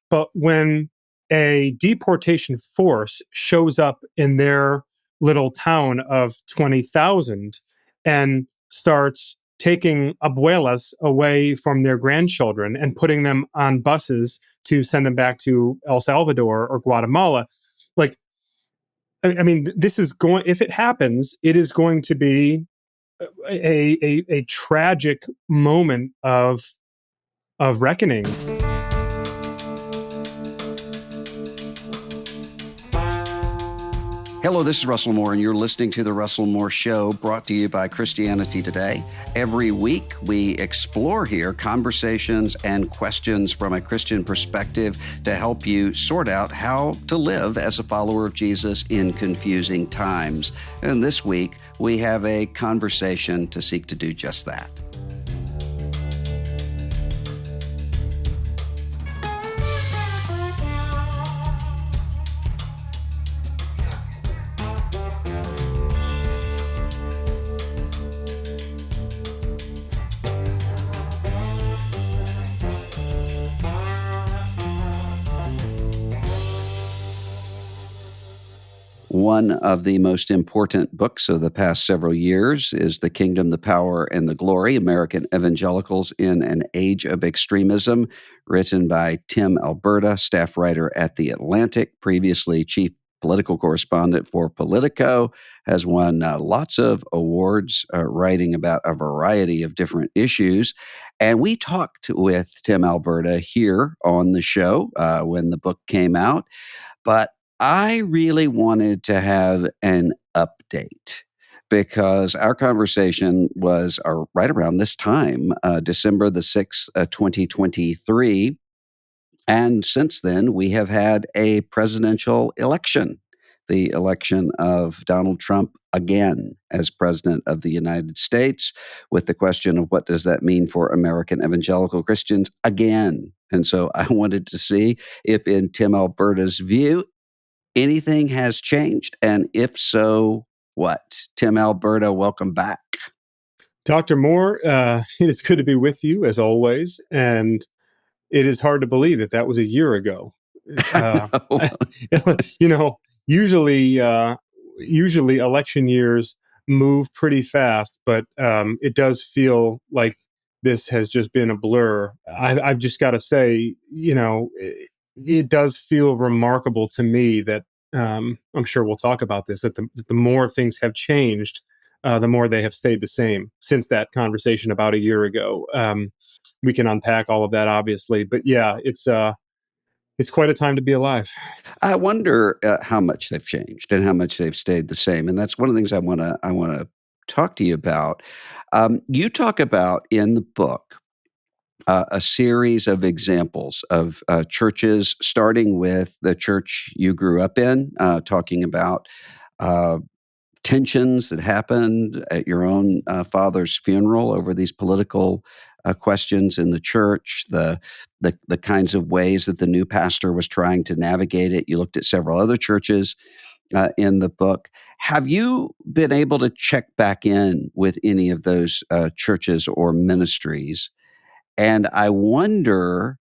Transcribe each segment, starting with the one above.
But when a deportation force shows up in their little town of 20,000 and starts taking abuelas away from their grandchildren and putting them on buses to send them back to El Salvador or Guatemala, like, I mean, this is going, if it happens, it is going to be a tragic moment of reckoning. Hello, this is Russell Moore, and you're listening to The Russell Moore Show, brought to you by Christianity Today. Every week, we explore here conversations and questions from a Christian perspective to help you sort out how to live as a follower of Jesus in confusing times. And this week, we have a conversation to seek to do just that. One of the most important books of the past several years is The Kingdom, the Power, and the Glory, American Evangelicals in an Age of Extremism, written by Tim Alberta, staff writer at The Atlantic, previously chief political correspondent for Politico, has won lots of awards writing about a variety of different issues. And we talked with Tim Alberta here on the show when the book came out. But I really wanted to have an update because our conversation was right around this time, December the 6th, 2023. And since then, we have had a presidential election, the election of Donald Trump again as president of the United States, with the question of what does that mean for American evangelical Christians again? And so I wanted to see if, in Tim Alberta's view, anything has changed, and if so, what? Tim Alberta, welcome back. Dr. Moore, it is good to be with you as always, and it is hard to believe that that was a year ago. You know, usually election years move pretty fast, but it does feel like this has just been a blur. I've just got to say, it does feel remarkable to me that I'm sure we'll talk about this, that the more things have changed, the more they have stayed the same since that conversation about a year ago. We can unpack all of that, obviously, but yeah, it's quite a time to be alive. I wonder how much they've changed and how much they've stayed the same, and that's one of the things I want to talk to you about. You talk about in the book a series of examples of churches, starting with the church you grew up in, talking about tensions that happened at your own father's funeral over these political questions in the church, the kinds of ways that the new pastor was trying to navigate it. You looked at several other churches in the book. Have you been able to check back in with any of those churches or ministries? And I wonder,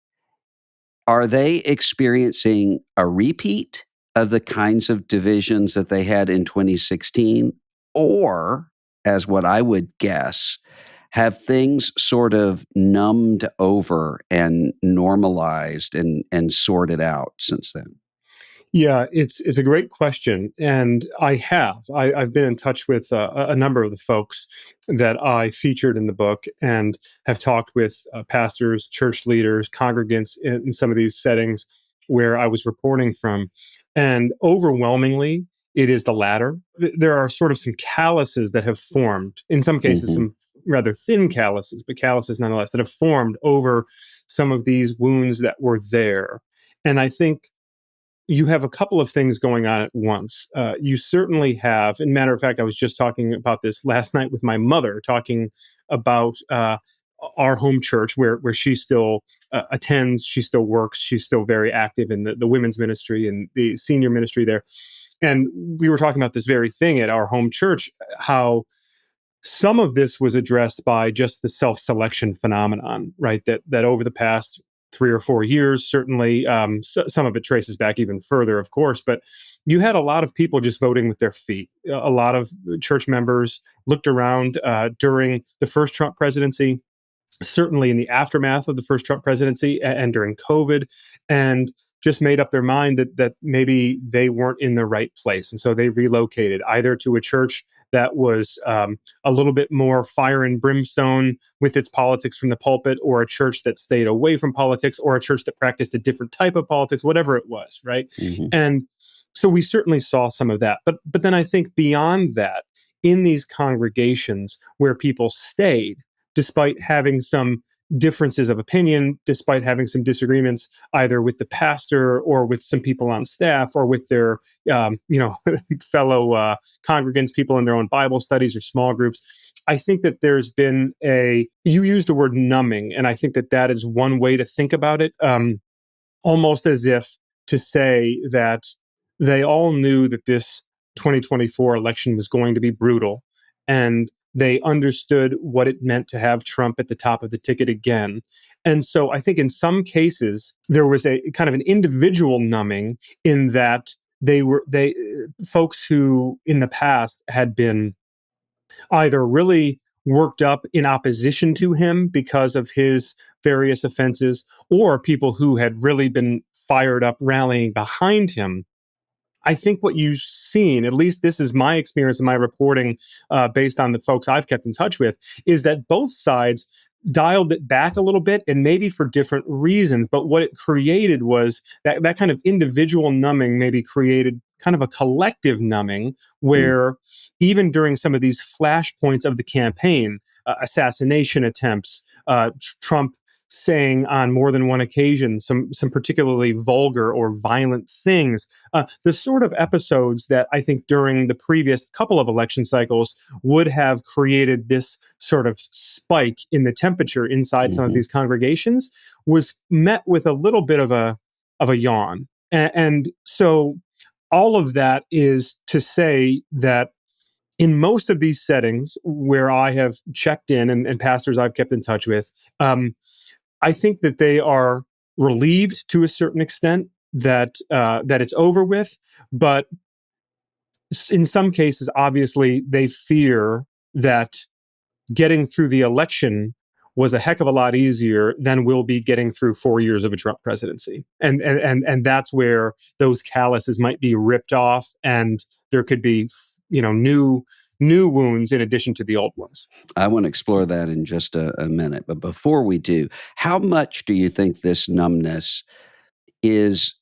are they experiencing a repeat of the kinds of divisions that they had in 2016? Or, as what I would guess, have things sort of numbed over and normalized and sorted out since then? Yeah, it's a great question, and I've been in touch with a number of the folks that I featured in the book, and have talked with pastors, church leaders, congregants in some of these settings where I was reporting from, and overwhelmingly, it is the latter. There are sort of some calluses that have formed. In some cases, some rather thin calluses, but calluses nonetheless, that have formed over some of these wounds that were there, and I think you have a couple of things going on at once. You certainly have, and matter of fact, I was just talking about this last night with my mother, talking about our home church where she still attends, she still works, she's still very active in the women's ministry and the senior ministry there. And we were talking about this very thing at our home church, how some of this was addressed by just the self-selection phenomenon, right? That over the past 3 or 4 years, certainly. Some of it traces back even further, of course, but you had a lot of people just voting with their feet. A lot of church members looked around during the first Trump presidency, certainly in the aftermath of the first Trump presidency and during COVID, and just made up their mind that maybe they weren't in the right place, and so they relocated either to a church that was a little bit more fire and brimstone with its politics from the pulpit, or a church that stayed away from politics, or a church that practiced a different type of politics, whatever it was, right? Hmm. And so we certainly saw some of that, but then I think beyond that, in these congregations where people stayed despite having some differences of opinion, despite having some disagreements either with the pastor or with some people on staff or with their fellow congregants, people in their own Bible studies or small groups. I think that there's been you used the word numbing, and I think that that is one way to think about it. Almost as if to say that they all knew that this 2024 election was going to be brutal, and they understood what it meant to have Trump at the top of the ticket again. And so I think in some cases there was a kind of an individual numbing, in that they folks who in the past had been either really worked up in opposition to him because of his various offenses, or people who had really been fired up rallying behind him. I think what you've seen, at least this is my experience in my reporting, based on the folks I've kept in touch with, is that both sides dialed it back a little bit, and maybe for different reasons. But what it created was that kind of individual numbing maybe created kind of a collective numbing, where even during some of these flashpoints of the campaign, assassination attempts, Trump saying on more than one occasion some particularly vulgar or violent things, the sort of episodes that I think during the previous couple of election cycles would have created this sort of spike in the temperature inside some of Hmm. these congregations, was met with a little bit of a yawn. And so all of that is to say that in most of these settings where I have checked in, and pastors I've kept in touch with, I think that they are relieved to a certain extent that it's over with, but in some cases, obviously, they fear that getting through the election was a heck of a lot easier than will be getting through 4 years of a Trump presidency, and that's where those calluses might be ripped off, and there could be new wounds in addition to the old ones. I want to explore that in just a minute. But before we do, how much do you think this numbness is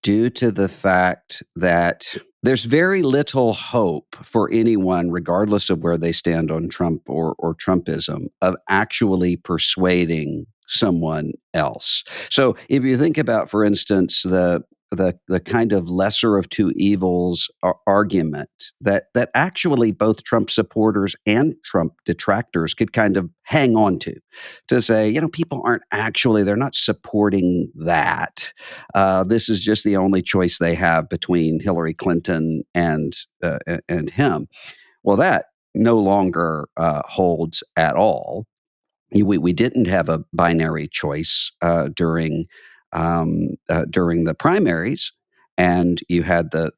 due to the fact that there's very little hope for anyone, regardless of where they stand on Trump or Trumpism, of actually persuading someone else? So if you think about, for instance, the kind of lesser of two evils argument that actually both Trump supporters and Trump detractors could kind of hang on to say, people aren't actually, they're not supporting that. This is just the only choice they have between Hillary Clinton and him. Well, that no longer holds at all. We didn't have a binary choice during the primaries, and you had the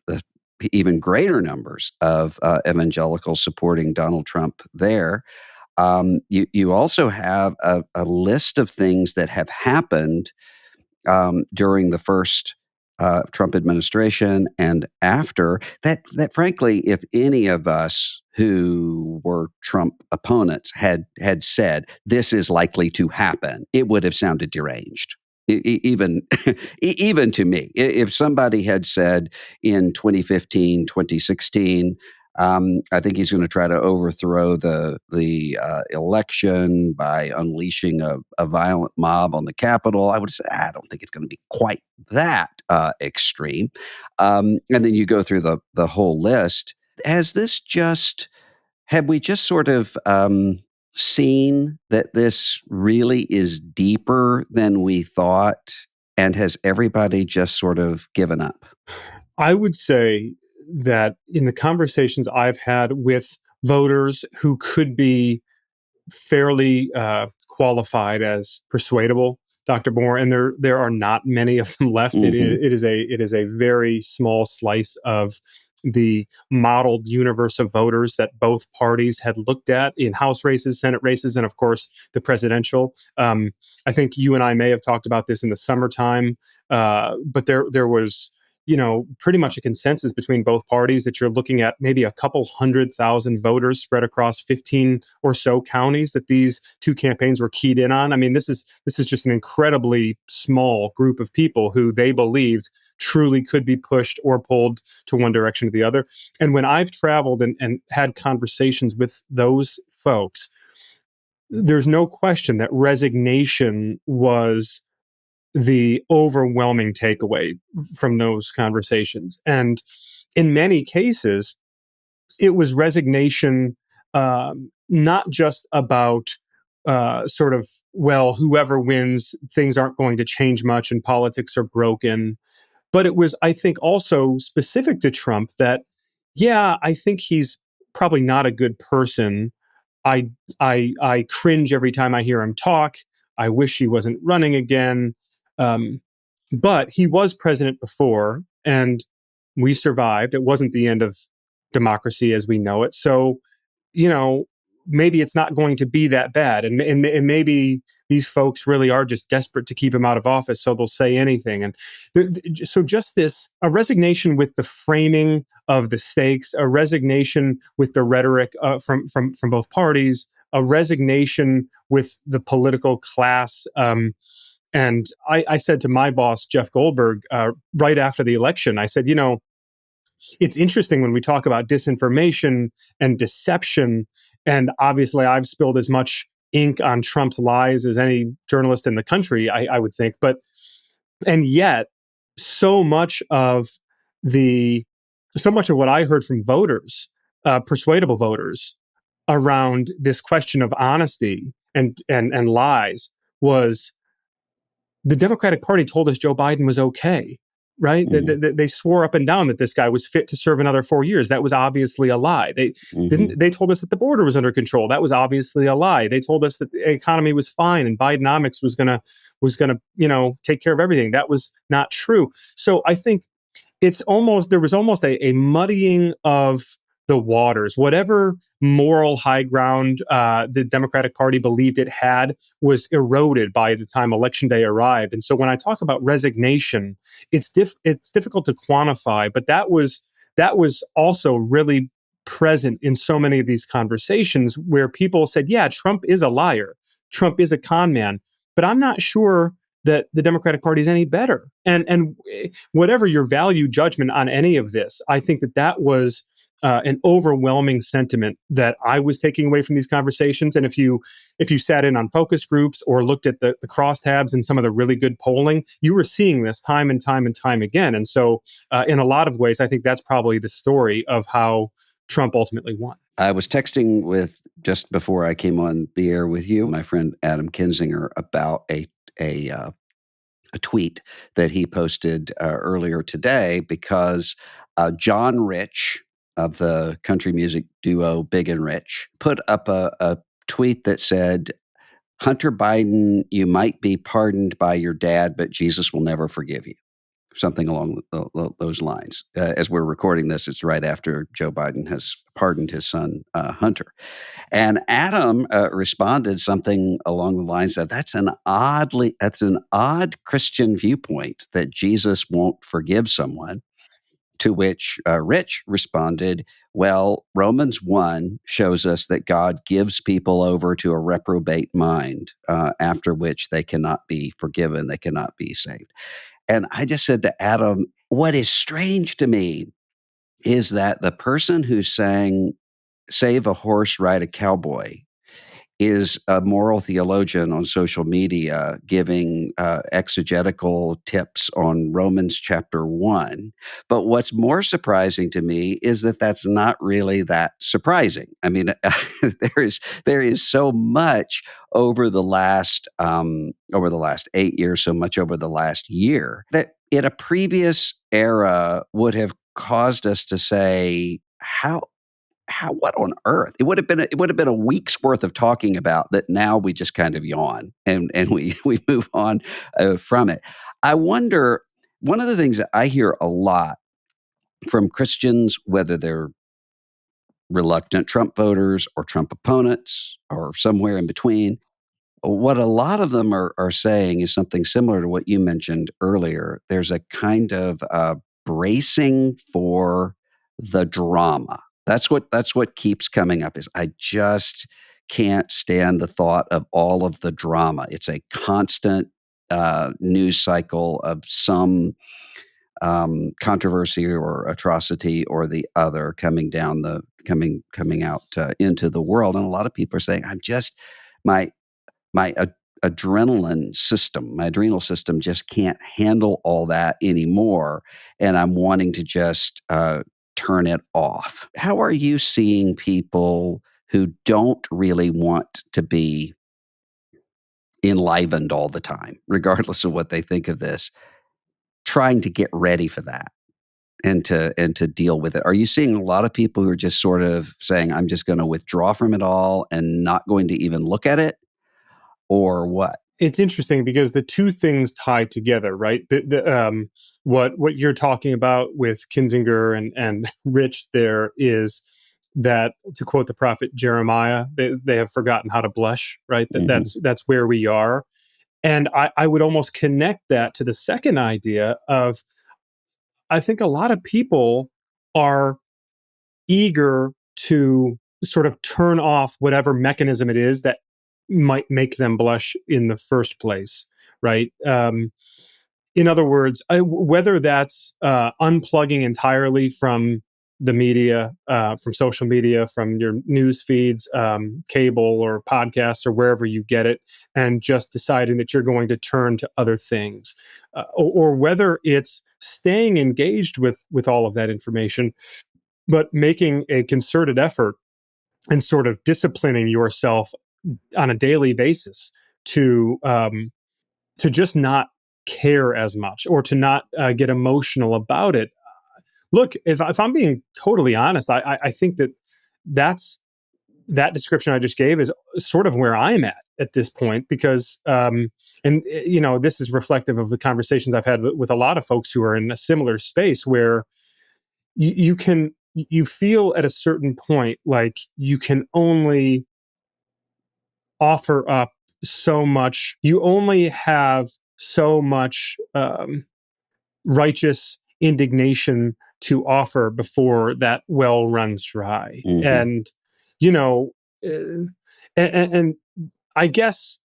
even greater numbers of evangelicals supporting Donald Trump there. You also have a list of things that have happened during the first Trump administration and after that frankly, if any of us who were Trump opponents had said this is likely to happen, it would have sounded deranged. Even even to me, if somebody had said in 2015, 2016, I think he's going to try to overthrow the election by unleashing a violent mob on the Capitol, I would say, I don't think it's going to be quite that extreme. And then you go through the whole list. Has this just have we just sort of seen that this really is deeper than we thought? And has everybody just sort of given up? I would say that in the conversations I've had with voters who could be fairly qualified as persuadable, Dr. Moore, and there are not many of them left. Mm-hmm. It is a very small slice of the modeled universe of voters that both parties had looked at in House races, Senate races, and of course the presidential. I think you and I may have talked about this in the summertime, but there was, pretty much a consensus between both parties that you're looking at maybe a couple 100,000 voters spread across 15 or so counties that these two campaigns were keyed in on. I mean, this is just an incredibly small group of people who they believed truly could be pushed or pulled to one direction or the other. And when I've traveled and had conversations with those folks, there's no question that resignation was the overwhelming takeaway from those conversations. And in many cases, it was resignation, not just about sort of, well, whoever wins, things aren't going to change much and politics are broken. But it was, I think, also specific to Trump that, yeah, I think he's probably not a good person. I cringe every time I hear him talk. I wish he wasn't running again. Um, but he was president before, and we survived. It wasn't the end of democracy as we know it. So, you know, maybe it's not going to be that bad. And maybe these folks really are just desperate to keep him out of office. So they'll say anything. And so just this, a resignation with the framing of the stakes, a resignation with the rhetoric from both parties, a resignation with the political class. And I said to my boss, Jeff Goldberg, right after the election, I said, it's interesting when we talk about disinformation and deception. And obviously, I've spilled as much ink on Trump's lies as any journalist in the country, I would think. And yet, so much of what I heard from voters, persuadable voters, around this question of honesty and lies was the Democratic Party told us Joe Biden was okay, right? Mm-hmm. They swore up and down that this guy was fit to serve another 4 years. That was obviously a lie. They Mm-hmm. didn't. They told us that the border was under control. That was obviously a lie. They told us that the economy was fine and Bidenomics was gonna take care of everything. That was not true. So I think there was almost a muddying of the waters. Whatever moral high ground the Democratic Party believed it had was eroded by the time Election Day arrived. And so when I talk about resignation, it's difficult to quantify, but that was also really present in so many of these conversations where people said, yeah, Trump is a liar. Trump is a con man, but I'm not sure that the Democratic Party is any better. And whatever your value judgment on any of this, I think that was an overwhelming sentiment that I was taking away from these conversations. And if you sat in on focus groups or looked at the crosstabs and some of the really good polling, you were seeing this time and time and time again. And so, in a lot of ways, I think that's probably the story of how Trump ultimately won. I was texting with, just before I came on the air with you, my friend Adam Kinzinger about a tweet that he posted earlier today, because John Rich of the country music duo Big and Rich put up a tweet that said, "Hunter Biden, you might be pardoned by your dad, but Jesus will never forgive you." Something along those lines. As we're recording this, it's right after Joe Biden has pardoned his son, Hunter. And Adam responded something along the lines of, that's an odd Christian viewpoint that Jesus won't forgive someone. To which Rich responded, well, Romans 1 shows us that God gives people over to a reprobate mind, after which they cannot be forgiven, they cannot be saved. And I just said to Adam, what is strange to me is that the person who's saying, save a horse, ride a cowboy, is a moral theologian on social media giving exegetical tips on Romans chapter 1. But what's more surprising to me is that that's not really that surprising. I mean, there is so much over the last 8 years, so much over the last year, that in a previous era would have caused us to say, what on earth? It would have been a week's worth of talking about that. Now we just kind of yawn and we move on from it. I wonder, one of the things that I hear a lot from Christians, whether they're reluctant Trump voters or Trump opponents or somewhere in between, what a lot of them are saying is something similar to what you mentioned earlier. There's a kind of bracing for the drama. That's what keeps coming up, is I just can't stand the thought of all of the drama. It's a constant news cycle of some controversy or atrocity or the other coming out into the world. And a lot of people are saying, I'm just my my my adrenal system just can't handle all that anymore, and I'm wanting to just turn it off. How are you seeing people who don't really want to be enlivened all the time, regardless of what they think of this, trying to get ready for that and to deal with it? Are you seeing a lot of people who are just sort of saying, I'm just going to withdraw from it all and not going to even look at it, or what? It's interesting because the two things tie together, right? What you're talking about with Kinzinger and Rich there is that, to quote the prophet Jeremiah, they have forgotten how to blush, right? Hmm. That's where we are. And I would almost connect that to the second idea of, I think a lot of people are eager to sort of turn off whatever mechanism it is that might make them blush in the first place, right? In other words, whether that's unplugging entirely from the media, from social media, from your news feeds, cable or podcasts or wherever you get it, and just deciding that you're going to turn to other things, or whether it's staying engaged with all of that information, but making a concerted effort and sort of disciplining yourself on a daily basis to just not care as much, or to not get emotional about it. Look, if I'm being totally honest, I think that's that description I just gave is sort of where I'm at this point, because and this is reflective of the conversations I've had with a lot of folks who are in a similar space, where you feel at a certain point like you can only offer up so much. You only have so much righteous indignation to offer before that well runs dry. Hmm. And you know, uh, and I guess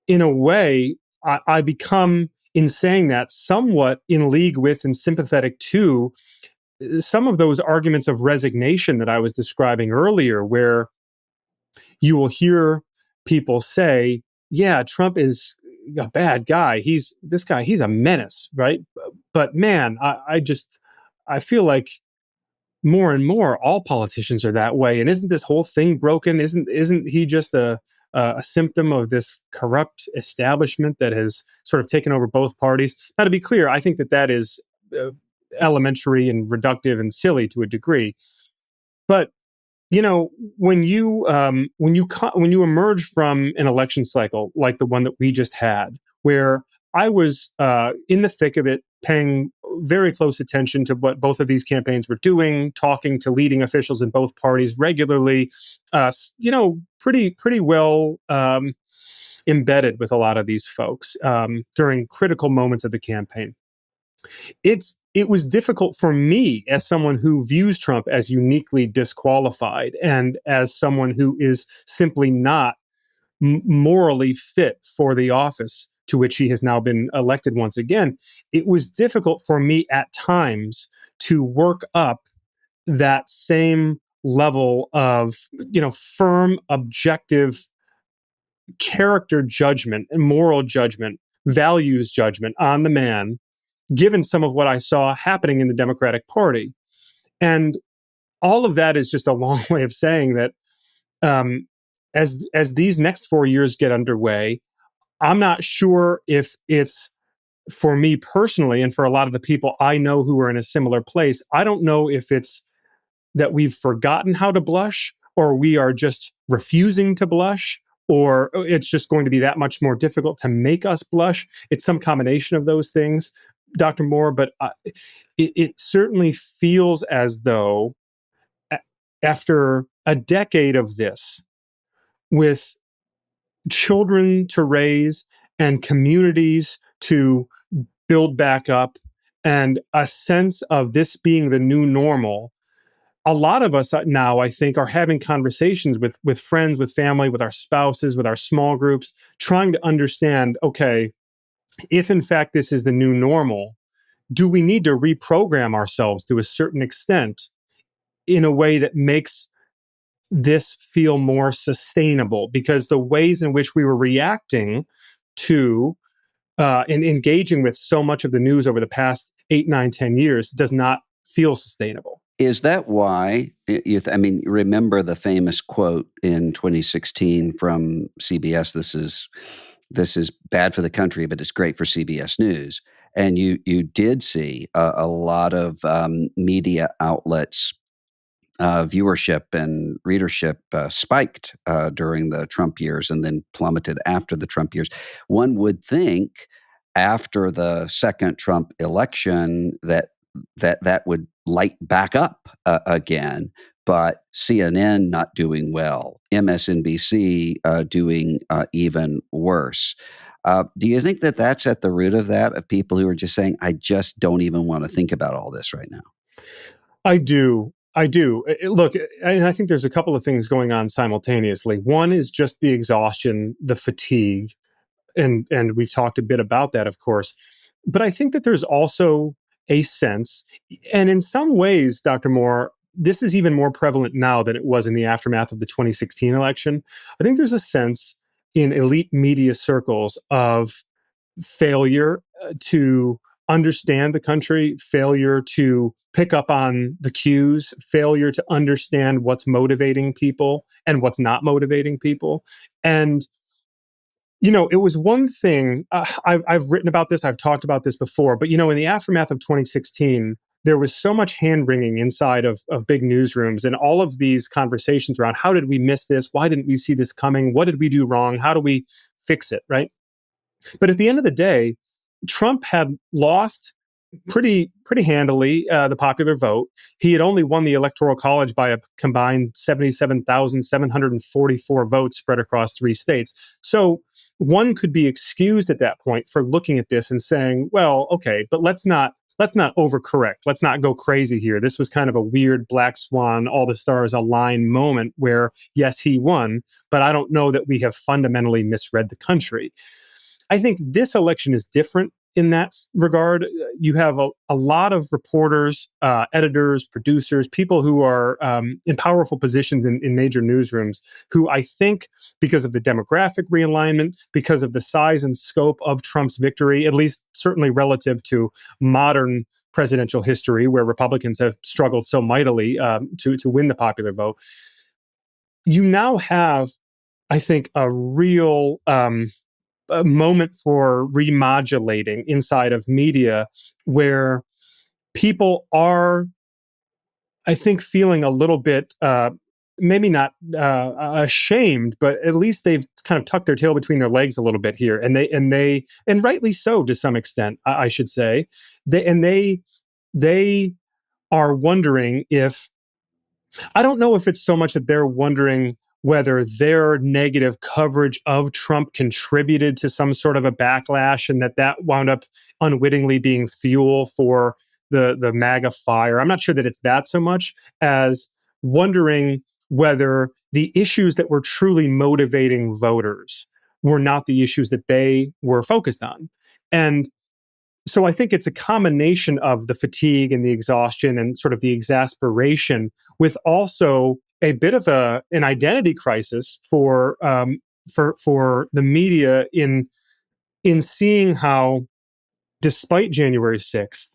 in a way, I become, in saying that, somewhat in league with and sympathetic to some of those arguments of resignation that I was describing earlier, where you will hear people say, yeah, Trump is a bad guy. He's a menace, right? But man, I feel like more and more all politicians are that way. And isn't this whole thing broken? Isn't he just a symptom of this corrupt establishment that has sort of taken over both parties? Now, to be clear, I think that is elementary and reductive and silly to a degree. But when you emerge from an election cycle like the one that we just had, where I was in the thick of it, paying very close attention to what both of these campaigns were doing, talking to leading officials in both parties regularly, pretty well embedded with a lot of these folks during critical moments of the campaign. It was difficult for me, as someone who views Trump as uniquely disqualified and as someone who is simply not morally fit for the office to which he has now been elected once again. It was difficult for me at times to work up that same level of firm, objective character judgment and moral judgment, values judgment on the man, given some of what I saw happening in the Democratic Party. And all of that is just a long way of saying that as these next 4 years get underway, I'm not sure if it's, for me personally and for a lot of the people I know who are in a similar place, I don't know if it's that we've forgotten how to blush, or we are just refusing to blush, or it's just going to be that much more difficult to make us blush. It's some combination of those things, Dr. Moore, but it certainly feels as though after a decade of this, with children to raise and communities to build back up, and a sense of this being the new normal, a lot of us now, I think, are having conversations with friends, with family, with our spouses, with our small groups, trying to understand, okay, if in fact this is the new normal, do we need to reprogram ourselves to a certain extent in a way that makes this feel more sustainable? Because the ways in which we were reacting to and engaging with so much of the news over the past 8, 9, 10 years does not feel sustainable. Is that why, I mean, remember the famous quote in 2016 from CBS, this is bad for the country, but it's great for CBS News. And you did see a lot of media outlets viewership and readership spiked during the Trump years and then plummeted after the Trump years. One would think after the second Trump election that would light back up again. But CNN not doing well, MSNBC doing even worse. Do you think that that's at the root of that, of people who are just saying, I just don't even want to think about all this right now? I do. I do. Look, and I think there's a couple of things going on simultaneously. One is just the exhaustion, the fatigue, and we've talked a bit about that, of course. But I think that there's also a sense, and in some ways, Dr. Moore, this is even more prevalent now than it was in the aftermath of the 2016 election. I think there's a sense in elite media circles of failure to understand the country, failure to pick up on the cues, failure to understand what's motivating people and what's not motivating people. And it was one thing, I've written about this, I've talked about this before, but, in the aftermath of 2016, there was so much hand wringing inside of big newsrooms, and all of these conversations around how did we miss this? Why didn't we see this coming? What did we do wrong? How do we fix it? Right. But at the end of the day, Trump had lost pretty handily the popular vote. He had only won the Electoral College by a combined 77,744 votes spread across 3 states. So one could be excused at that point for looking at this and saying, well, okay, but let's not overcorrect. Let's not go crazy here. This was kind of a weird black swan, all the stars align moment where, yes, he won, but I don't know that we have fundamentally misread the country. I think this election is different in that regard. You have a lot of reporters, editors, producers, people who are in powerful positions in major newsrooms who I think, because of the demographic realignment, because of the size and scope of Trump's victory, at least certainly relative to modern presidential history, where Republicans have struggled so mightily to win the popular vote, you now have, I think, a real a moment for remodulating inside of media where people are, I think, feeling a little bit, maybe not ashamed, but at least they've kind of tucked their tail between their legs a little bit here, and rightly so to some extent, I should say. They are wondering if, I don't know if it's so much that they're wondering whether their negative coverage of Trump contributed to some sort of a backlash and that wound up unwittingly being fuel for the MAGA fire. I'm not sure that it's that so much as wondering whether the issues that were truly motivating voters were not the issues that they were focused on. And so I think it's a combination of the fatigue and the exhaustion and sort of the exasperation, with also a bit of an identity crisis for the media in seeing how, despite January 6th,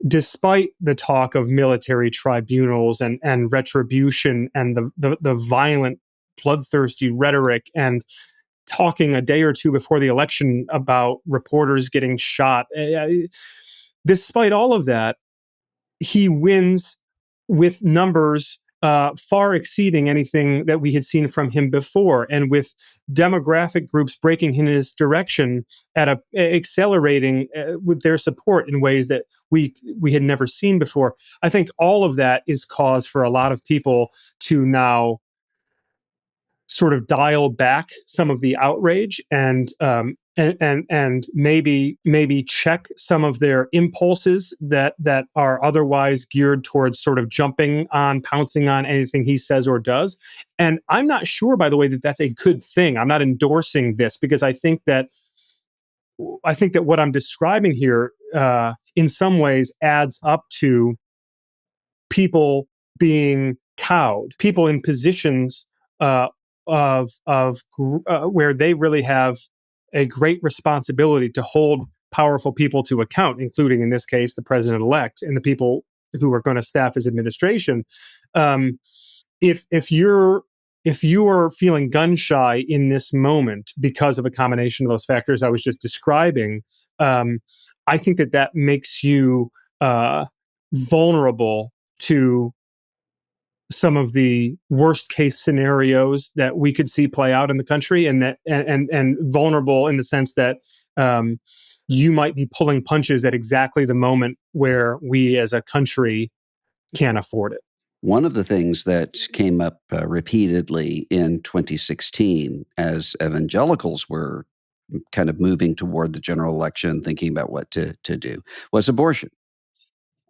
despite the talk of military tribunals and retribution and the violent, bloodthirsty rhetoric, and talking a day or two before the election about reporters getting shot. Despite all of that, he wins with numbers far exceeding anything that we had seen from him before, and with demographic groups breaking in his direction at accelerating with their support in ways that we had never seen before. I think all of that is cause for a lot of people to now sort of dial back some of the outrage and maybe check some of their impulses that are otherwise geared towards sort of pouncing on anything he says or does. And I'm not sure, by the way, that that's a good thing. I'm not endorsing this, because I think that what I'm describing here, in some ways, adds up to people being cowed, people in positions uh, where they really have a great responsibility to hold powerful people to account, including in this case the president-elect and the people who are going to staff his administration. Um, if you are feeling gun shy in this moment because of a combination of those factors I was just describing, I think that makes you vulnerable to some of the worst case scenarios that we could see play out in the country, and vulnerable in the sense that you might be pulling punches at exactly the moment where we as a country can't afford it. One of the things that came up repeatedly in 2016 as evangelicals were kind of moving toward the general election, thinking about what to do, was abortion.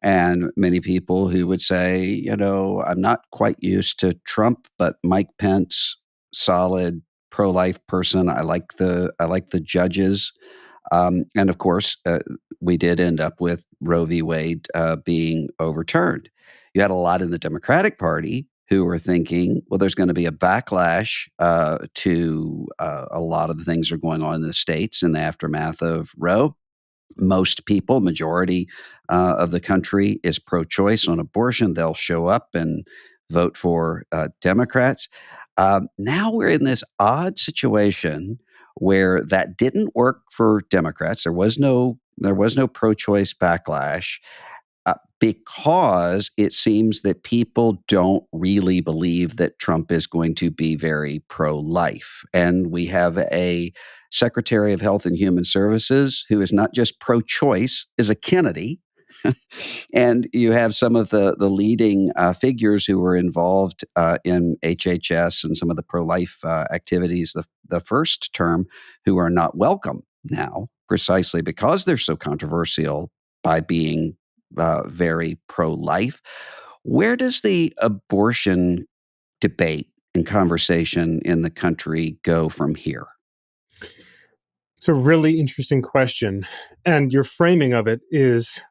And many people who would say, I'm not quite used to Trump, but Mike Pence, solid pro-life person. I like the judges. And of course, we did end up with Roe v. Wade being overturned. You had a lot in the Democratic Party who were thinking, well, there's going to be a backlash to a lot of the things that are going on in the states in the aftermath of Roe. Most people, majority of the country is pro-choice on abortion. They'll show up and vote for Democrats. Now we're in this odd situation where that didn't work for Democrats. There was no pro-choice backlash because it seems that people don't really believe that Trump is going to be very pro-life. And we have a Secretary of Health and Human Services who is not just pro-choice, is a Kennedy. And you have some of the leading figures who were involved in HHS and some of the pro-life activities the first term who are not welcome now, precisely because they're so controversial by being very pro-life. Where does the abortion debate and conversation in the country go from here? It's a really interesting question, and your framing of it is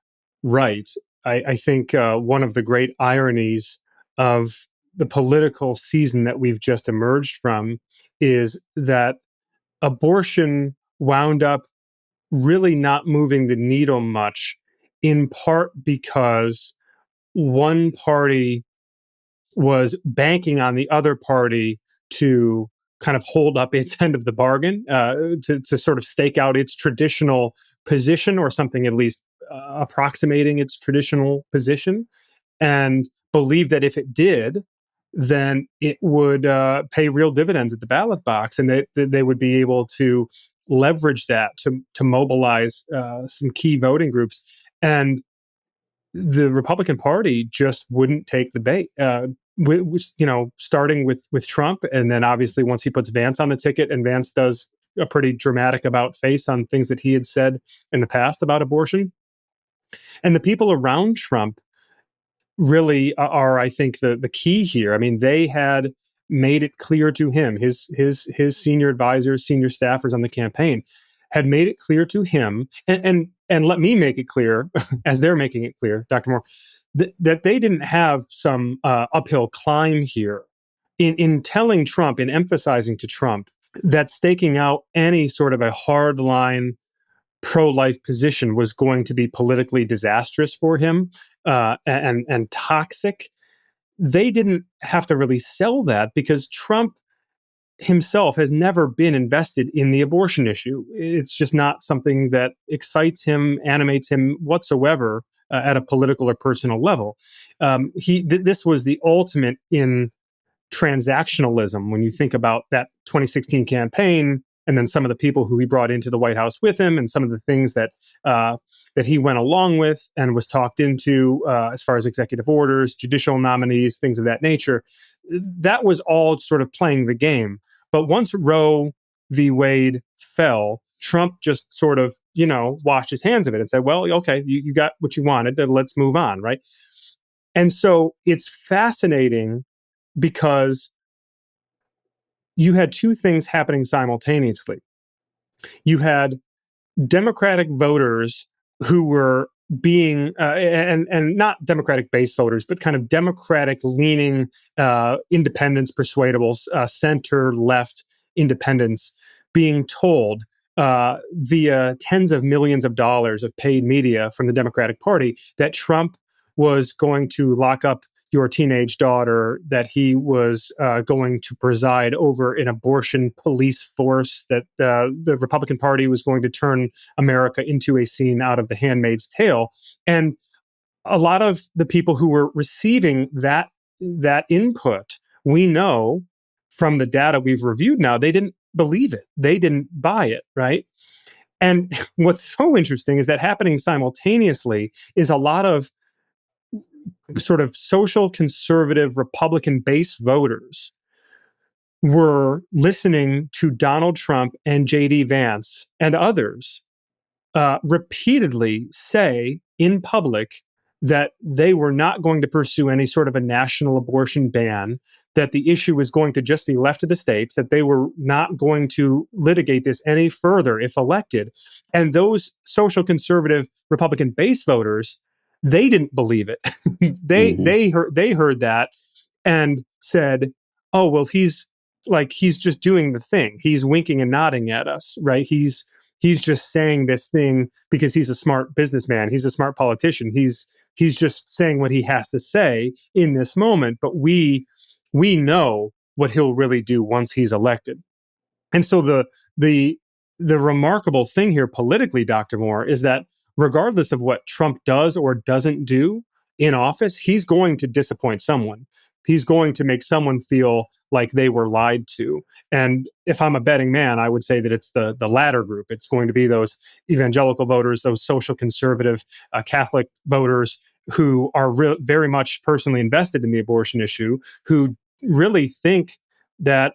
right. I think one of the great ironies of the political season that we've just emerged from is that abortion wound up really not moving the needle much, in part because one party was banking on the other party to kind of hold up its end of the bargain, to sort of stake out its traditional position, or something at least approximating its traditional position, and believe that if it did, then it would pay real dividends at the ballot box, and they would be able to leverage that to mobilize some key voting groups. And the Republican Party just wouldn't take the bait. Starting with Trump, and then obviously once he puts Vance on the ticket, and Vance does a pretty dramatic about face on things that he had said in the past about abortion, and the people around Trump really are, I think, the key here. I mean, they had made it clear to him, his senior advisors, senior staffers on the campaign had made it clear to him, and let me make it clear, as they're making it clear, Dr. Moore, that they didn't have some uphill climb here in telling Trump, in emphasizing to Trump that staking out any sort of a hardline pro-life position was going to be politically disastrous for him, and toxic. They didn't have to really sell that, because Trump himself has never been invested in the abortion issue. It's just not something that excites him, animates him whatsoever. at a political or personal level. This was the ultimate in transactionalism when you think about that 2016 campaign, and then some of the people who he brought into the White House with him, and some of the things that he went along with and was talked into as far as executive orders, judicial nominees, things of that nature. That was all sort of playing the game. But once Roe v. Wade fell, Trump just sort of, washed his hands of it and said, well, okay, you got what you wanted, let's move on, right? And so it's fascinating because you had two things happening simultaneously. You had Democratic voters who were being and not Democratic based voters, but kind of Democratic leaning independents, persuadables, center left independents being told via tens of millions of dollars of paid media from the Democratic Party that Trump was going to lock up your teenage daughter, that he was going to preside over an abortion police force, that the Republican Party was going to turn America into a scene out of The Handmaid's Tale. And a lot of the people who were receiving that input, we know from the data we've reviewed now, they didn't believe it. They didn't buy it, right? And what's so interesting is that happening simultaneously is a lot of sort of social conservative Republican base voters were listening to Donald Trump and J.D. Vance and others repeatedly say in public that they were not going to pursue any sort of a national abortion ban, that the issue was going to just be left to the states, that they were not going to litigate this any further if elected. And those social conservative Republican base voters, they didn't believe it. They heard that and said, "Oh, well, he's just doing the thing. He's winking and nodding at us, right? He's just saying this thing because he's a smart businessman. He's a smart politician. He's just saying what he has to say in this moment. But we know what he'll really do once he's elected." And so the remarkable thing here politically, Dr. Moore, is that regardless of what Trump does or doesn't do in office, he's going to disappoint someone. He's going to make someone feel like they were lied to. And if I'm a betting man, I would say that it's the latter group. It's going to be those evangelical voters, those social conservative Catholic voters who are very much personally invested in the abortion issue, who really think that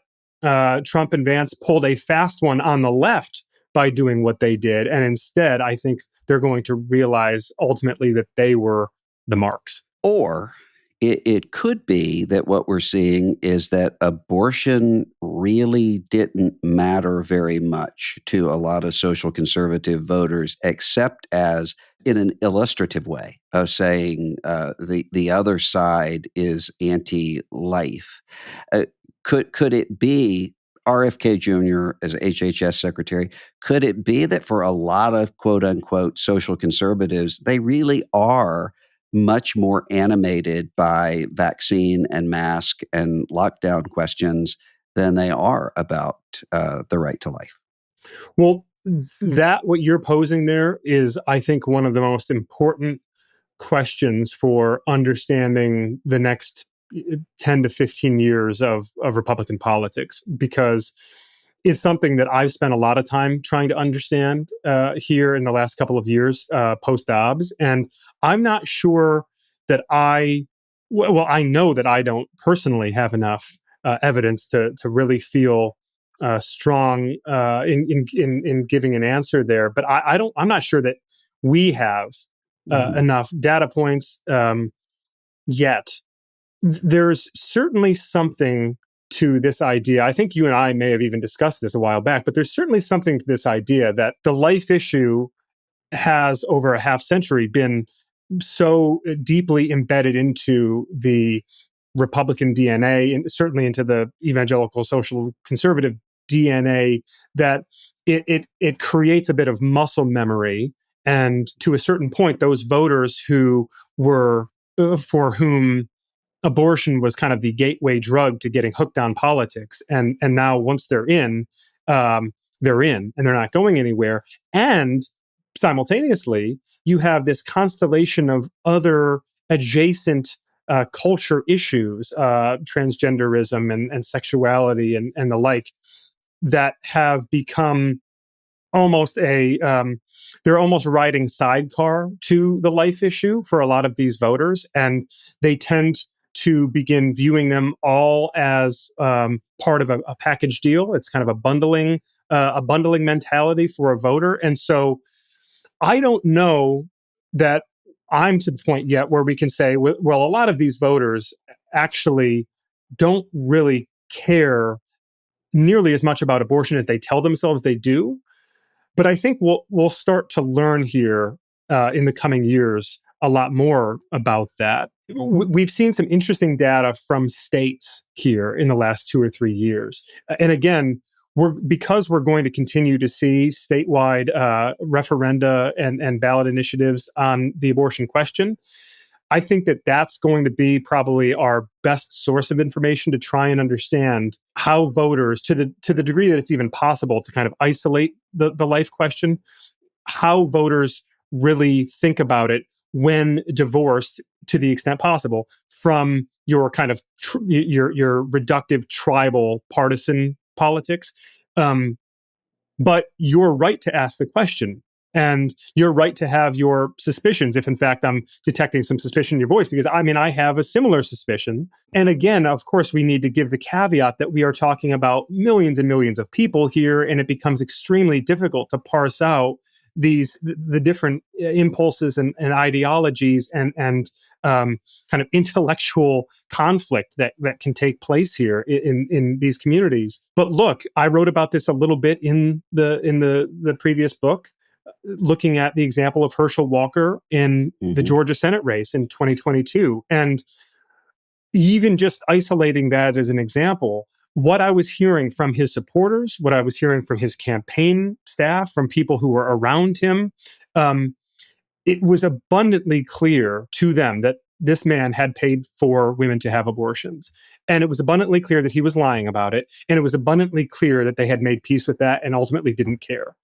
Trump and Vance pulled a fast one on the left by doing what they did. And instead, I think they're going to realize ultimately that they were the marks. Or it could be that what we're seeing is that abortion really didn't matter very much to a lot of social conservative voters, except as in an illustrative way of saying the other side is anti-life. Could it be RFK Jr. as HHS secretary? Could it be that for a lot of quote unquote social conservatives, they really are much more animated by vaccine and mask and lockdown questions than they are about the right to life? Well, that what you're posing there is, I think, one of the most important questions for understanding the next 10 to 15 years of Republican politics, because it's something that I've spent a lot of time trying to understand here in the last couple of years post Dobbs. And I'm not sure that I know that I don't personally have enough evidence to really feel strong in giving an answer there. But I'm not sure that we have enough data points yet. There's certainly something to this idea. I think you and I may have even discussed this a while back, but there's certainly something to this idea that the life issue has over a half century been so deeply embedded into the Republican DNA and certainly into the evangelical social conservative DNA that it creates a bit of muscle memory. And to a certain point, those voters who were for whom abortion was kind of the gateway drug to getting hooked on politics, and now once they're in and they're not going anywhere. And simultaneously, you have this constellation of other adjacent culture issues, transgenderism and sexuality and the like, that have become almost they're almost riding sidecar to the life issue for a lot of these voters, and they tend to begin viewing them all as part of a package deal. It's kind of a bundling mentality for a voter, and so I don't know that I'm to the point yet where we can say, well, a lot of these voters actually don't really care nearly as much about abortion as they tell themselves they do. But I think we'll start to learn here in the coming years a lot more about that. We've seen some interesting data from states here in the last 2 or 3 years, and again, because we're going to continue to see statewide referenda and ballot initiatives on the abortion question. I think that that's going to be probably our best source of information to try and understand how voters, to the degree that it's even possible to kind of isolate the life question, how voters really think about it when divorced, to the extent possible, from your kind of your reductive tribal partisan politics. Um, but you're right to ask the question. And you're right to have your suspicions if, in fact, I'm detecting some suspicion in your voice, because I mean, I have a similar suspicion. And again, of course, we need to give the caveat that we are talking about millions and millions of people here, and it becomes extremely difficult to parse out the different impulses and ideologies and kind of intellectual conflict that can take place here in these communities. But look, I wrote about this a little bit in the previous book, looking at the example of Herschel Walker in the Mm-hmm. Georgia Senate race in 2022, and even just isolating that as an example, what I was hearing from his supporters, what I was hearing from his campaign staff, from people who were around him, um, it was abundantly clear to them that this man had paid for women to have abortions. And it was abundantly clear that he was lying about it. And it was abundantly clear that they had made peace with that and ultimately didn't care.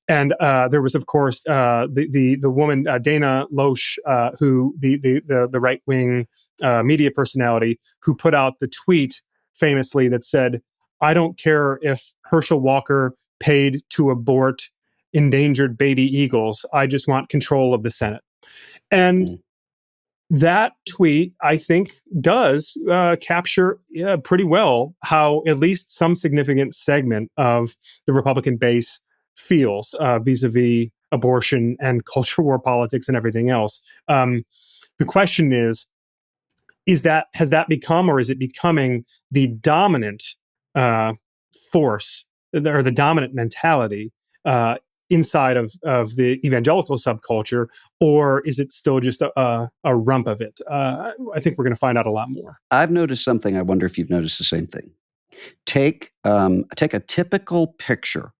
And there was, of course, the woman Dana Loesch, who the right wing media personality, who put out the tweet famously that said, "I don't care if Herschel Walker paid to abort endangered baby eagles. I just want control of the Senate." And that tweet, I think, does capture pretty well how at least some significant segment of the Republican base feels vis-a-vis abortion and culture war politics and everything else. The question is that, has that become, or is it becoming, the dominant uh, force, or the dominant mentality uh, inside of the evangelical subculture, or is it still just a rump of it? I think we're going to find out a lot more. I've noticed something. I wonder if you've noticed the same thing. Take a typical picture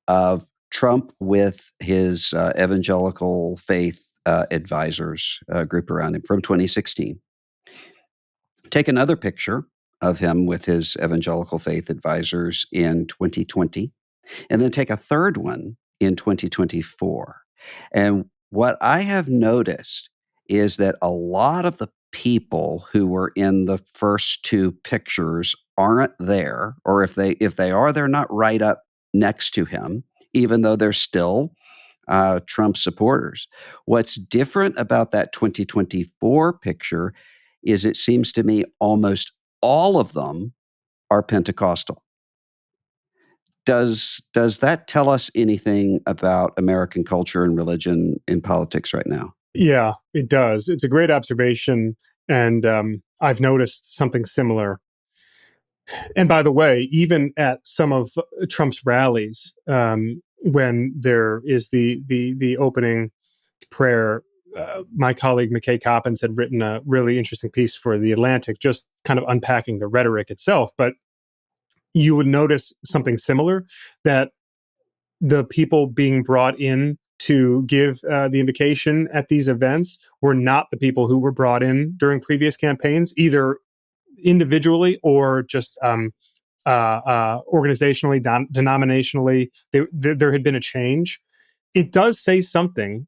of Trump with his evangelical faith advisors group around him from 2016. Take another picture of him with his evangelical faith advisors in 2020, and then take a third one in 2024. And what I have noticed is that a lot of the people who were in the first two pictures aren't there, or if they are, they're not right up next to him, even though they're still Trump supporters. What's different about that 2024 picture is it seems to me almost all of them are Pentecostal. Does that tell us anything about American culture and religion in politics right now? Yeah, it does. It's a great observation, and I've noticed something similar. And by the way, even at some of Trump's rallies, when there is the opening prayer, my colleague McKay Coppins had written a really interesting piece for The Atlantic, just kind of unpacking the rhetoric itself. But you would notice something similar, that the people being brought in to give the invocation at these events were not the people who were brought in during previous campaigns, either individually or just organizationally, denominationally. There had been a change it does say something,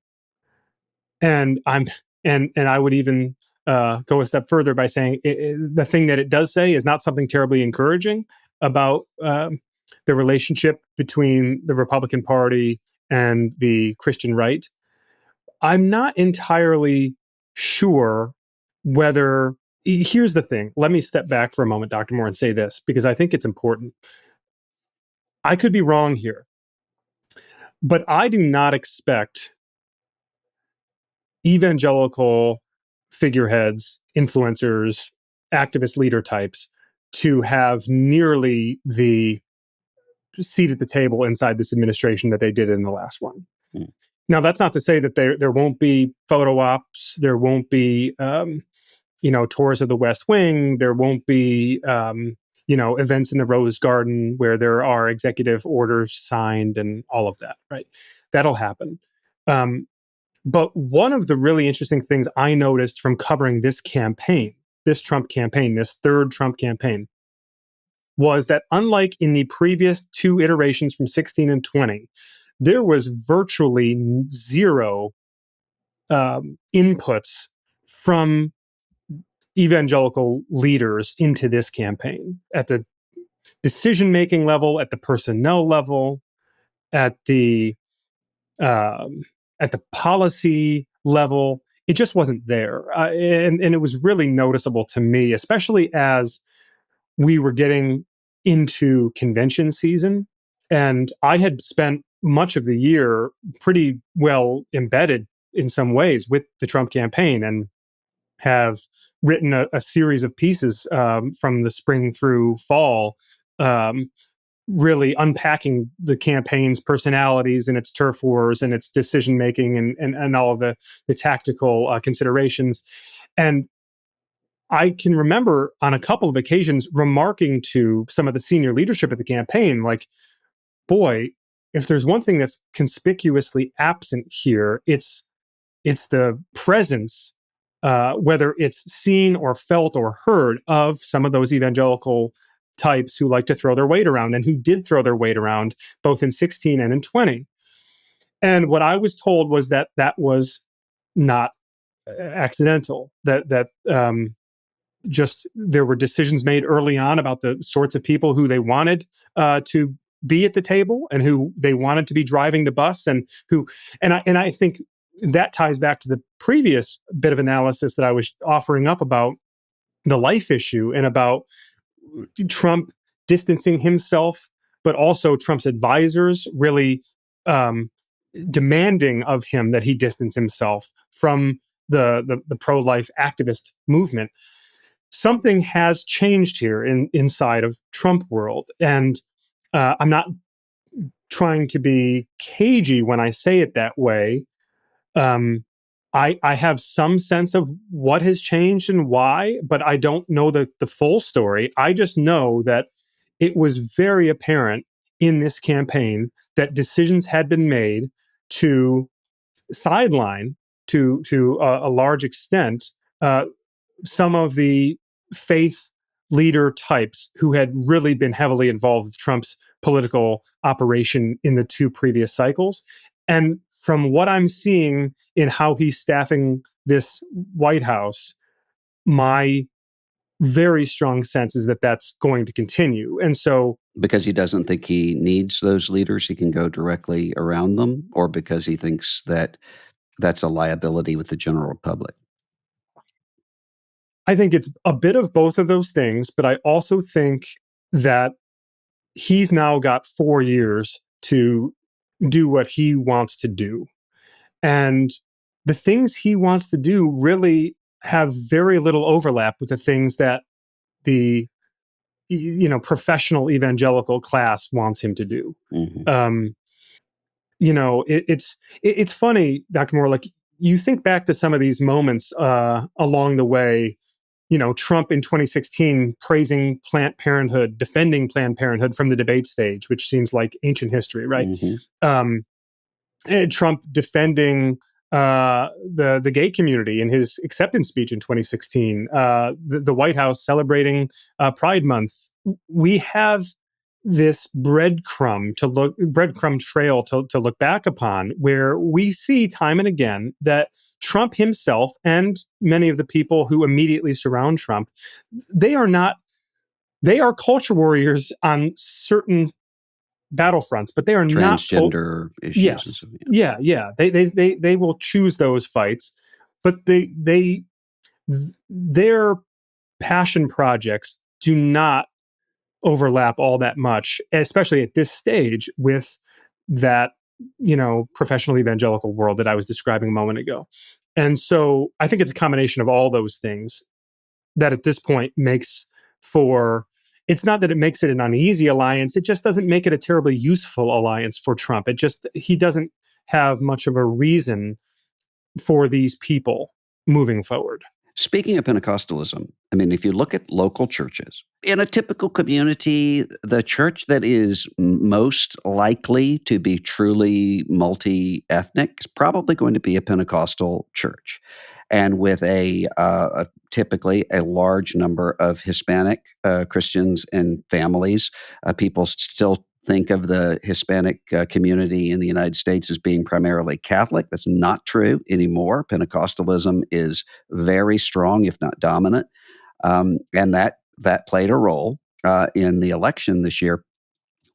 and I would even go a step further by saying the thing that it does say is not something terribly encouraging about the relationship between the Republican Party and the Christian right. I'm not entirely sure whether. Here's the thing. Let me step back for a moment, Dr. Moore, and say this because I think it's important. I could be wrong here, but I do not expect evangelical figureheads, influencers, activist leader types to have nearly the seat at the table inside this administration that they did in the last one. Mm. Now, that's not to say that there won't be photo ops, there won't be tours of the West Wing, there won't be events in the Rose Garden where there are executive orders signed and all of that. Right, that'll happen. But one of the really interesting things I noticed from covering this campaign, this Trump campaign, this third Trump campaign, was that unlike in the previous two iterations from 16 and 20, there was virtually zero inputs from evangelical leaders into this campaign at the decision-making level, at the personnel level, at the policy level. It just wasn't there, and it was really noticeable to me, especially as we were getting into convention season, and I had spent much of the year pretty well embedded in some ways with the Trump campaign, and have written a series of pieces from the spring through fall, really unpacking the campaign's personalities and its turf wars and its decision making and all of the tactical considerations. And I can remember on a couple of occasions remarking to some of the senior leadership of the campaign, like, boy, if there's one thing that's conspicuously absent here, it's the presence, whether it's seen or felt or heard, of some of those evangelical types who like to throw their weight around and who did throw their weight around both in 16 and in 20. And what I was told was that that was not accidental, that just there were decisions made early on about the sorts of people who they wanted to be at the table and who they wanted to be driving the bus, and I think that ties back to the previous bit of analysis that I was offering up about the life issue and about Trump distancing himself, but also Trump's advisors really demanding of him that he distance himself from the pro-life activist movement. Something has changed here inside of Trump world, and I'm not trying to be cagey when I say it that way. I have some sense of what has changed and why, but I don't know the full story. I just know that it was very apparent in this campaign that decisions had been made to sideline, to a large extent, uh, some of the faith leader types who had really been heavily involved with Trump's political operation in the two previous cycles. And from what I'm seeing in how he's staffing this White House, my very strong sense is that that's going to continue. And so, Because he doesn't think he needs those leaders, he can go directly around them, or because he thinks that that's a liability with the general public? I think it's a bit of both of those things, but I also think that he's now got 4 years to do what he wants to do. And the things he wants to do really have very little overlap with the things that the professional evangelical class wants him to do. Mhm. Um, it's funny, Dr. Moore. Like, you think back to some of these moments along the way. Trump in 2016 praising Planned Parenthood, defending Planned Parenthood from the debate stage, which seems like ancient history, right? Mhm. Um, and Trump defending the gay community in his acceptance speech in 2016. The White House celebrating Pride Month. We have this breadcrumb trail to look back upon, where we see time and again that Trump himself and many of the people who immediately surround Trump, they are culture warriors on certain battlefronts, but they are not Transgender issues and yes, stuff. Yeah. yeah. They will choose those fights, but their passion projects do not overlap all that much, especially at this stage with that, professional evangelical world that I was describing a moment ago. And so I think it's a combination of all those things that at this point makes for, it's not that it makes it an uneasy alliance, it just doesn't make it a terribly useful alliance for Trump. He doesn't have much of a reason for these people moving forward. Speaking of Pentecostalism, I mean, if you look at local churches, in a typical community, the church that is most likely to be truly multi ethnic is probably going to be a Pentecostal church. And with typically a large number of Hispanic Christians and families, people still think of the Hispanic community in the United States as being primarily Catholic. That's not true anymore. Pentecostalism is very strong, if not dominant, and that played a role in the election this year.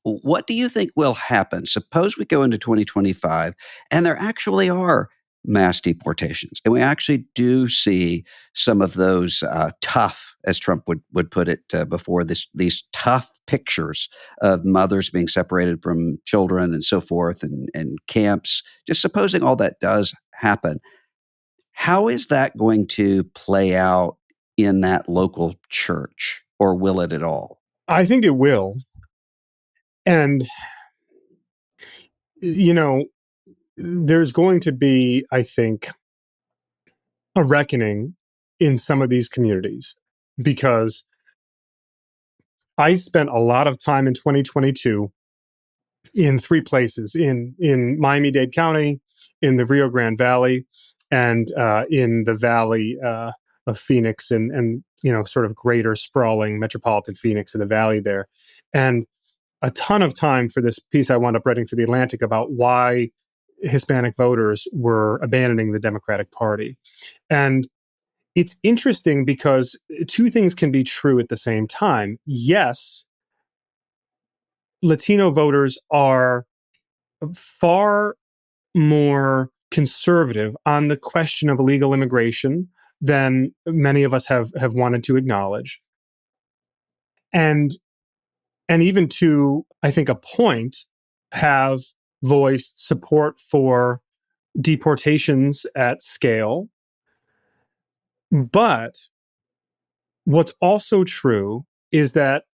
What do you think will happen? Suppose we go into 2025 and there actually are mass deportations, and we actually do see some of those tough, as Trump would put it before, these tough pictures of mothers being separated from children and so forth, and camps. Just supposing all that does happen, how is that going to play out in that local church, or will it at all? I think it will. And, you know, there's going to be, I think, a reckoning in some of these communities because I spent a lot of time in 2022 in three places in Miami-Dade County, in the Rio Grande Valley, and in the Valley of Phoenix, and sort of greater sprawling metropolitan Phoenix in the valley there, and a ton of time for this piece I wound up writing for the Atlantic about why Hispanic voters were abandoning the Democratic Party. And it's interesting because two things can be true at the same time. Yes, Latino voters are far more conservative on the question of illegal immigration than many of us have wanted to acknowledge. And even to, I think, a point, have voiced support for deportations at scale. But what's also true is that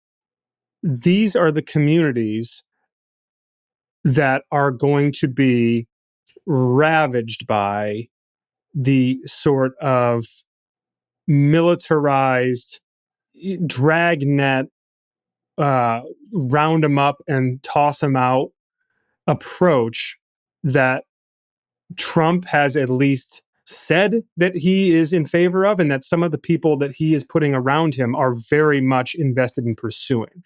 these are the communities that are going to be ravaged by the sort of militarized dragnet, round them up and toss them out approach that Trump has at least said that he is in favor of, and that some of the people that he is putting around him are very much invested in pursuing.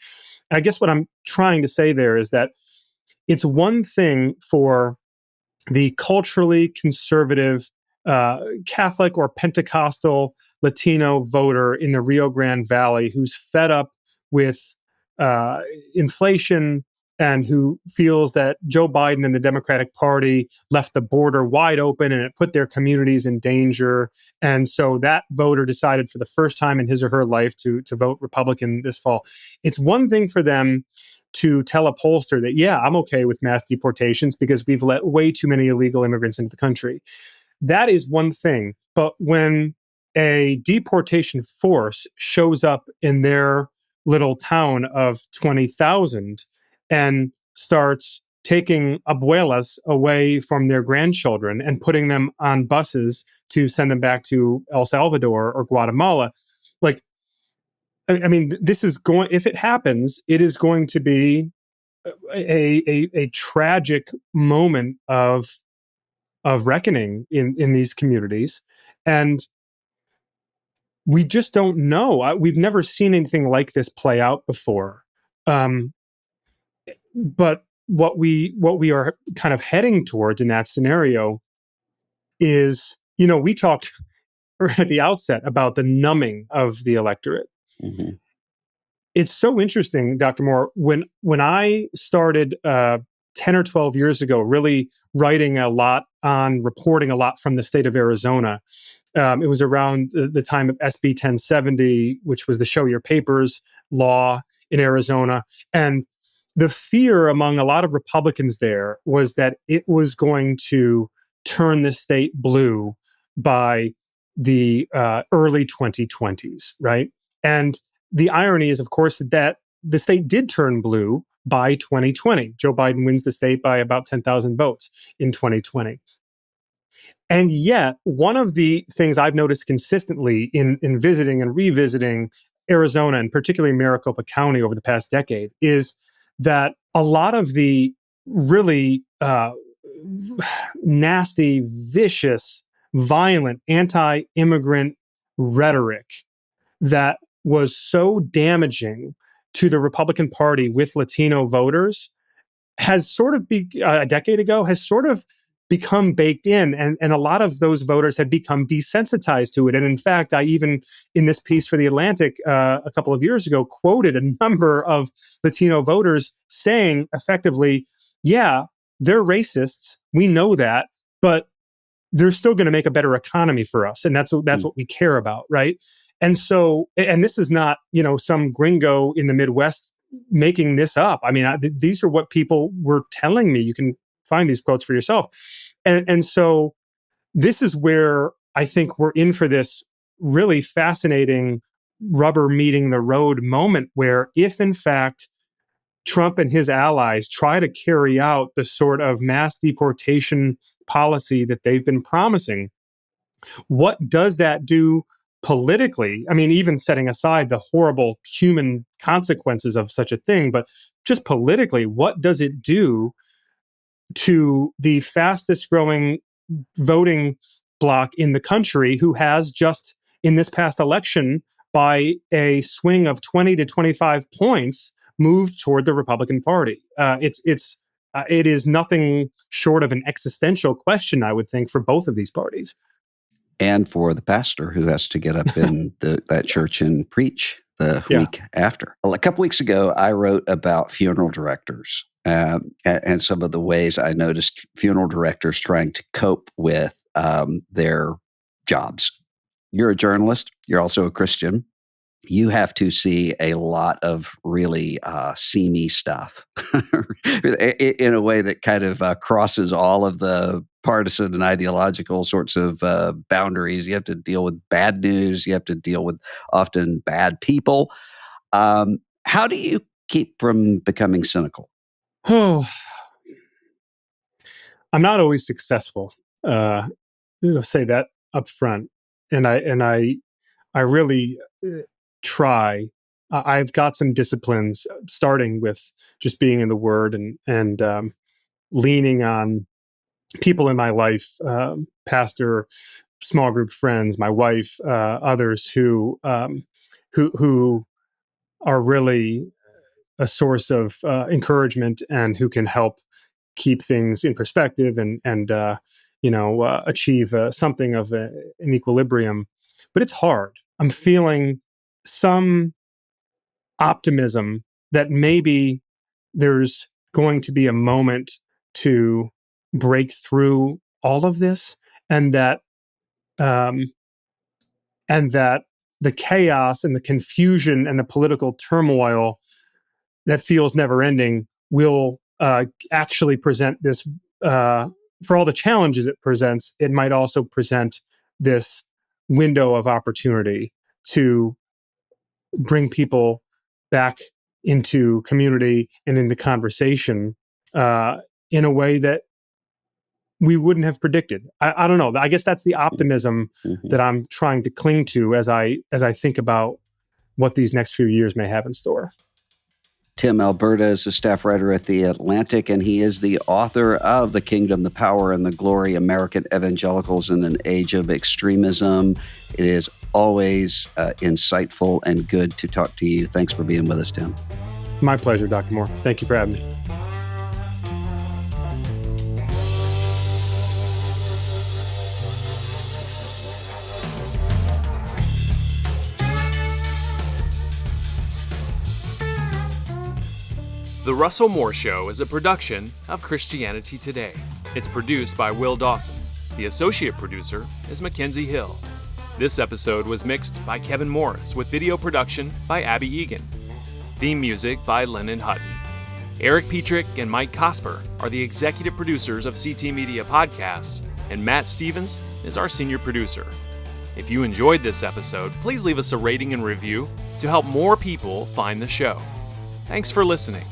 I guess what I'm trying to say there is that it's one thing for the culturally conservative Catholic or Pentecostal Latino voter in the Rio Grande Valley who's fed up with uh, inflation and who feels that Joe Biden and the Democratic Party left the border wide open and it put their communities in danger. And so that voter decided for the first time in his or her life to vote Republican this fall. It's one thing for them to tell a pollster that, yeah, I'm okay with mass deportations because we've let way too many illegal immigrants into the country. That is one thing. But when a deportation force shows up in their little town of 20,000 and starts taking abuelas away from their grandchildren and putting them on buses to send them back to El Salvador or Guatemala, like, I mean, this is going, if it happens, it is going to be a tragic moment of reckoning in these communities. And we just don't know. We've never seen anything like this play out before. Um, But what we are kind of heading towards in that scenario is, we talked at the outset about the numbing of the electorate. Mhm. It's so interesting, Dr. Moore, when I started 10 or 12 years ago, really writing a lot on reporting a lot from the state of Arizona. It was around the time of SB 1070, which was the show your papers law in Arizona. And the fear among a lot of Republicans there was that it was going to turn the state blue by the early 2020s, right? And the irony is, of course, that the state did turn blue by 2020. Joe Biden wins the state by about 10,000 votes in 2020. And yet, one of the things I've noticed consistently in visiting and revisiting Arizona, and particularly Maricopa County over the past decade, is that a lot of the really nasty, vicious, violent, anti immigrant rhetoric that was so damaging to the Republican Party with Latino voters has sort of a decade ago has sort of become baked in, and a lot of those voters have become desensitized to it. And in fact, I even in this piece for the Atlantic a couple of years ago quoted a number of Latino voters saying effectively, yeah, they're racists, we know that, but they're still going to make a better economy for us, and that's what we care about, right? And so, and this is not some gringo in the Midwest making this up. I mean, these are what people were telling me. You can find these quotes for yourself, and so this is where I think we're in for this really fascinating rubber meeting the road moment, where if in fact Trump and his allies try to carry out the sort of mass deportation policy that they've been promising, what does that do politically? I mean, even setting aside the horrible human consequences of such a thing, but just politically, what does it do to the fastest growing voting bloc in the country, who has just in this past election, by a swing of 20 to 25 points, moved toward the Republican Party? It is nothing short of an existential question, I would think, for both of these parties. And for the pastor who has to get up in that church and preach the week after. Well, a couple weeks ago, I wrote about funeral directors and some of the ways I noticed funeral directors trying to cope with their jobs. You're a journalist. You're also a Christian. You have to see a lot of really seamy stuff in a way that kind of crosses all of the partisan and ideological sorts of boundaries. You have to deal with bad news. You have to deal with often bad people. How do you keep from becoming cynical? Oh, I'm not always successful. Say that up front, and I really try. I've got some disciplines, starting with just being in the Word and leaning on people in my life, pastor, small group friends, my wife, others who are really a source of encouragement and who can help keep things in perspective and achieve something of an equilibrium. But it's hard. I'm feeling some optimism that maybe there's going to be a moment to break through all of this, and that um, and that the chaos and the confusion and the political turmoil that feels never ending will actually present this, for all the challenges it presents, it might also present this window of opportunity to bring people back into community and into conversation in a way that we wouldn't have predicted. I don't know. I guess that's the optimism that I'm trying to cling to as I think about what these next few years may have in store. Tim Alberta is a staff writer at The Atlantic, and he is the author of The Kingdom, the Power, and the Glory, American Evangelicals in an Age of Extremism. It is always insightful and good to talk to you. Thanks for being with us, Tim. My pleasure, Dr. Moore. Thank you for having me. The Russell Moore Show is a production of Christianity Today. It's produced by Will Dawson. The associate producer is Mackenzie Hill. This episode was mixed by Kevin Morris with video production by Abby Egan. Theme music by Lennon Hutton. Eric Petrick and Mike Cosper are the executive producers of CT Media Podcasts, and Matt Stevens is our senior producer. If you enjoyed this episode, please leave us a rating and review to help more people find the show. Thanks for listening.